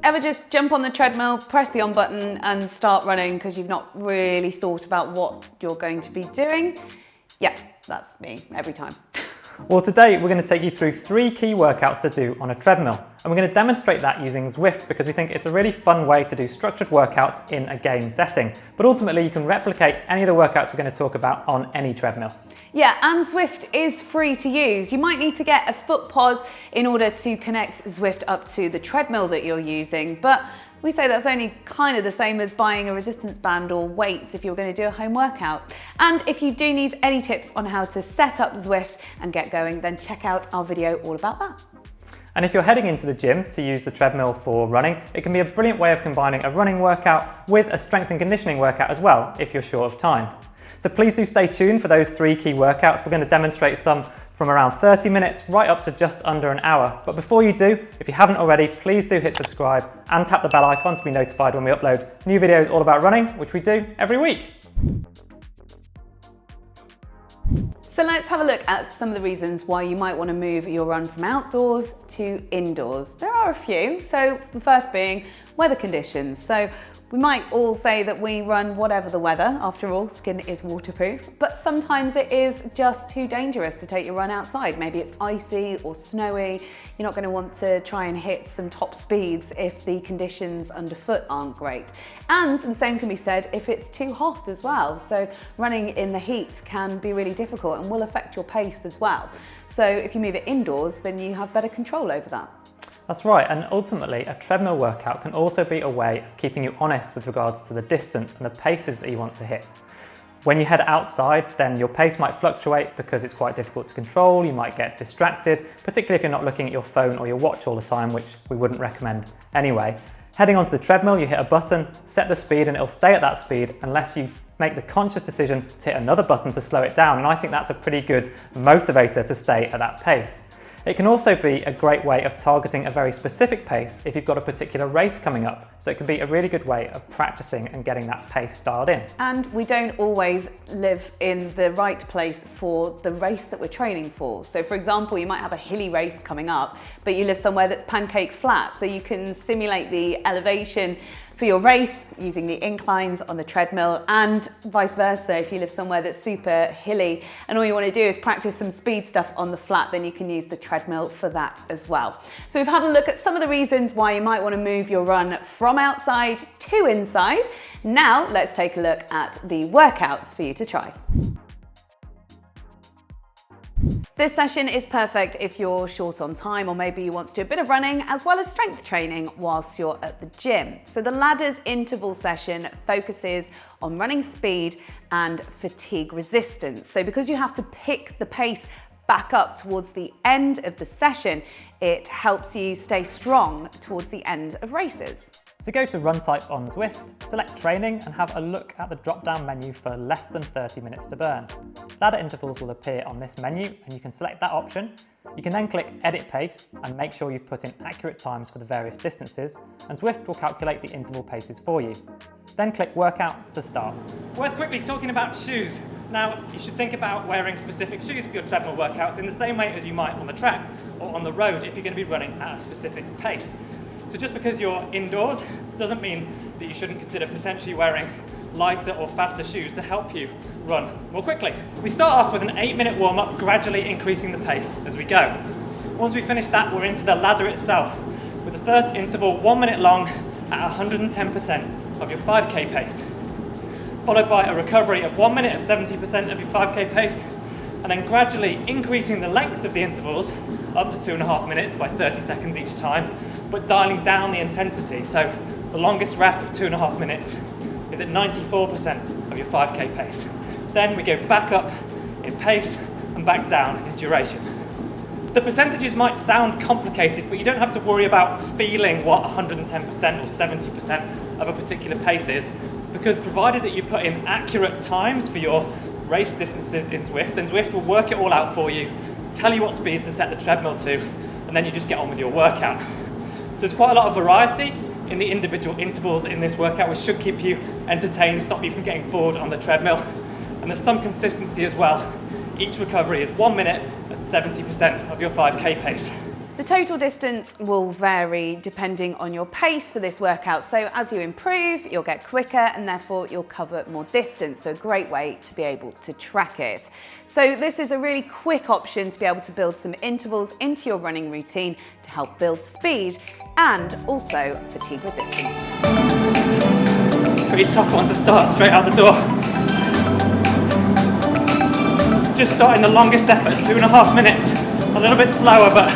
Ever just jump on the treadmill, press the on button and start running because you've not really thought about what you're going to be doing? Yeah, that's me every time. Well, today we're going to take you through 3 key workouts to do on a treadmill. And we're going to demonstrate that using Zwift because we think it's a really fun way to do structured workouts in a game setting. But ultimately you can replicate any of the workouts we're going to talk about on any treadmill. Yeah, and Zwift is free to use. You might need to get a foot pod in order to connect Zwift up to the treadmill that you're using, but we say that's only kind of the same as buying a resistance band or weights if you're going to do a home workout. And if you do need any tips on how to set up Zwift and get going, then check out our video all about that. And if you're heading into the gym to use the treadmill for running, it can be a brilliant way of combining a running workout with a strength and conditioning workout as well, if you're short of time. So please do stay tuned for those 3 key workouts. We're going to demonstrate some from around 30 minutes right up to just under an hour. But before you do, if you haven't already, please do hit subscribe and tap the bell icon to be notified when we upload new videos all about running, which we do every week. So let's have a look at some of the reasons why you might want to move your run from outdoors to indoors. There are a few. So the first being weather conditions. So we might all say that we run whatever the weather, after all, skin is waterproof, but sometimes it is just too dangerous to take your run outside. Maybe it's icy or snowy. You're not going to want to try and hit some top speeds if the conditions underfoot aren't great. And the same can be said if it's too hot as well. So running in the heat can be really difficult and will affect your pace as well. So if you move it indoors, then you have better control over that. That's right, and ultimately a treadmill workout can also be a way of keeping you honest with regards to the distance and the paces that you want to hit. When you head outside, then your pace might fluctuate because it's quite difficult to control. You might get distracted, particularly if you're not looking at your phone or your watch all the time, which we wouldn't recommend anyway. Heading onto the treadmill, you hit a button, set the speed, and it'll stay at that speed unless you make the conscious decision to hit another button to slow it down. And I think that's a pretty good motivator to stay at that pace. It can also be a great way of targeting a very specific pace if you've got a particular race coming up. So it can be a really good way of practicing and getting that pace dialed in. And we don't always live in the right place for the race that we're training for. So for example, you might have a hilly race coming up, but you live somewhere that's pancake flat. So you can simulate the elevation for your race using the inclines on the treadmill, and vice versa. If you live somewhere that's super hilly and all you want to do is practice some speed stuff on the flat, then you can use the treadmill for that as well. So we've had a look at some of the reasons why you might want to move your run from outside to inside. Now let's take a look at the workouts for you to try. This session is perfect if you're short on time, or maybe you want to do a bit of running as well as strength training whilst you're at the gym. So the ladders interval session focuses on running speed and fatigue resistance. So because you have to pick the pace back up towards the end of the session, it helps you stay strong towards the end of races. So go to Run Type on Zwift, select Training, and have a look at the drop-down menu for less than 30 minutes to burn. Ladder intervals will appear on this menu, and you can select that option. You can then click Edit Pace and make sure you've put in accurate times for the various distances, and Zwift will calculate the interval paces for you. Then click Workout to start. Worth quickly talking about shoes. Now, you should think about wearing specific shoes for your treadmill workouts in the same way as you might on the track or on the road if you're going to be running at a specific pace. So just because you're indoors doesn't mean that you shouldn't consider potentially wearing lighter or faster shoes to help you run more quickly. We start off with an 8-minute warm-up, gradually increasing the pace as we go. Once we finish that, we're into the ladder itself, with the first interval 1 minute long at 110% of your 5k pace, followed by a recovery of 1 minute at 70% of your 5k pace, and then gradually increasing the length of the intervals up to 2.5 minutes by 30 seconds each time, but dialing down the intensity. So the longest rep of 2.5 minutes is at 94% of your 5k pace. Then we go back up in pace and back down in duration. The percentages might sound complicated, but you don't have to worry about feeling what 110% or 70% of a particular pace is, because provided that you put in accurate times for your race distances in Zwift, then Zwift will work it all out for you, tell you what speeds to set the treadmill to, and then you just get on with your workout. So there's quite a lot of variety in the individual intervals in this workout, which should keep you entertained, stop you from getting bored on the treadmill. And there's some consistency as well. Each recovery is 1 minute at 70% of your 5k pace. The total distance will vary depending on your pace for this workout. So as you improve, you'll get quicker and therefore you'll cover more distance. So a great way to be able to track it. So this is a really quick option to be able to build some intervals into your running routine to help build speed and also fatigue resistance. Pretty tough one to start straight out the door. Just starting the longest effort, 2.5 minutes. A little bit slower, but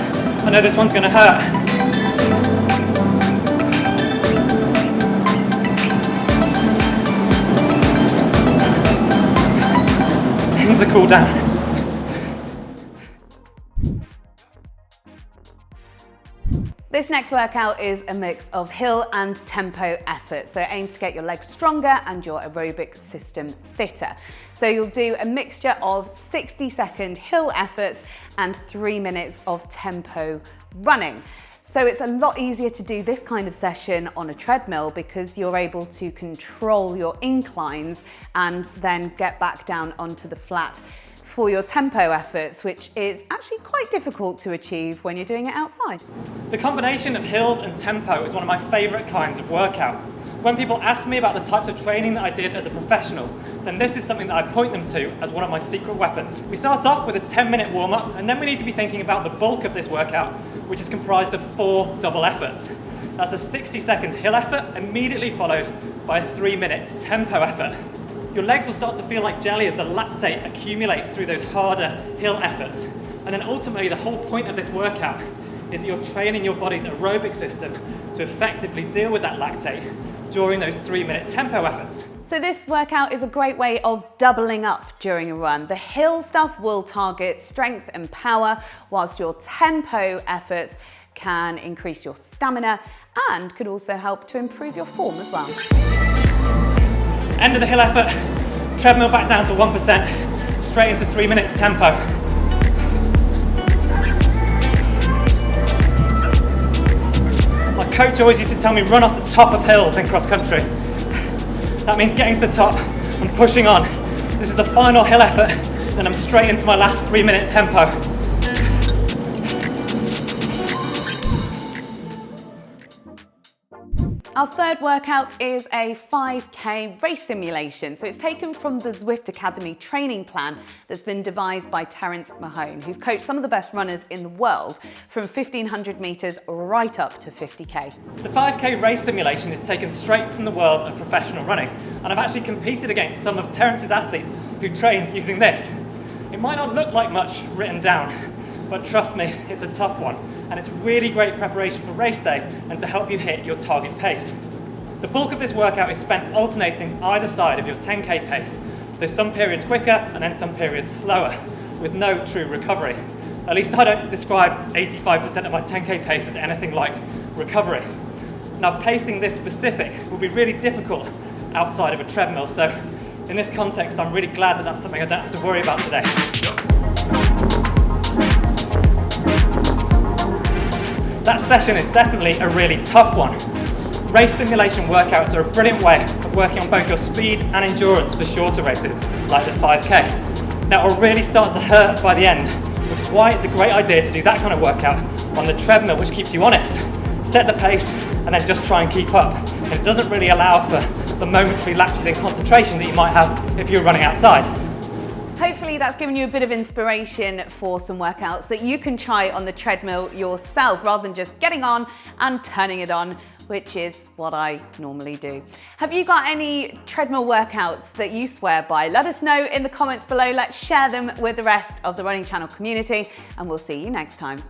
I know this one's going to hurt. Here's the cool down. This next workout is a mix of hill and tempo effort. So it aims to get your legs stronger and your aerobic system fitter. So you'll do a mixture of 60-second hill efforts and 3 minutes of tempo running. So it's a lot easier to do this kind of session on a treadmill because you're able to control your inclines and then get back down onto the flat for your tempo efforts, which is actually quite difficult to achieve when you're doing it outside. The combination of hills and tempo is one of my favourite kinds of workout. When people ask me about the types of training that I did as a professional, then this is something that I point them to as one of my secret weapons. We start off with a 10-minute warm-up, and then we need to be thinking about the bulk of this workout, which is comprised of 4 double efforts. That's a 60-second hill effort, immediately followed by a 3-minute tempo effort. Your legs will start to feel like jelly as the lactate accumulates through those harder hill efforts. And then ultimately the whole point of this workout is that you're training your body's aerobic system to effectively deal with that lactate during those 3-minute tempo efforts. So this workout is a great way of doubling up during a run. The hill stuff will target strength and power, whilst your tempo efforts can increase your stamina and could also help to improve your form as well. End of the hill effort, treadmill back down to 1%, straight into 3 minutes tempo. My coach always used to tell me run off the top of hills in cross country. That means getting to the top and pushing on. This is the final hill effort, then I'm straight into my last 3-minute tempo. Our third workout is a 5K race simulation. So it's taken from the Zwift Academy training plan that's been devised by Terence Mahone, who's coached some of the best runners in the world from 1,500 meters right up to 50K. The 5K race simulation is taken straight from the world of professional running, and I've actually competed against some of Terence's athletes who trained using this. It might not look like much written down, but trust me, it's a tough one, and it's really great preparation for race day and to help you hit your target pace. The bulk of this workout is spent alternating either side of your 10K pace, so some periods quicker and then some periods slower, with no true recovery. At least I don't describe 85% of my 10K pace as anything like recovery. Now, pacing this specific will be really difficult outside of a treadmill, so in this context, I'm really glad that that's something I don't have to worry about today. That session is definitely a really tough one. Race simulation workouts are a brilliant way of working on both your speed and endurance for shorter races, like the 5K. Now, it'll really start to hurt by the end, which is why it's a great idea to do that kind of workout on the treadmill, which keeps you honest. Set the pace and then just try and keep up. And it doesn't really allow for the momentary lapses in concentration that you might have if you're running outside. Hopefully that's given you a bit of inspiration for some workouts that you can try on the treadmill yourself rather than just getting on and turning it on, which is what I normally do. Have you got any treadmill workouts that you swear by? Let us know in the comments below. Let's share them with the rest of the Running Channel community, and we'll see you next time.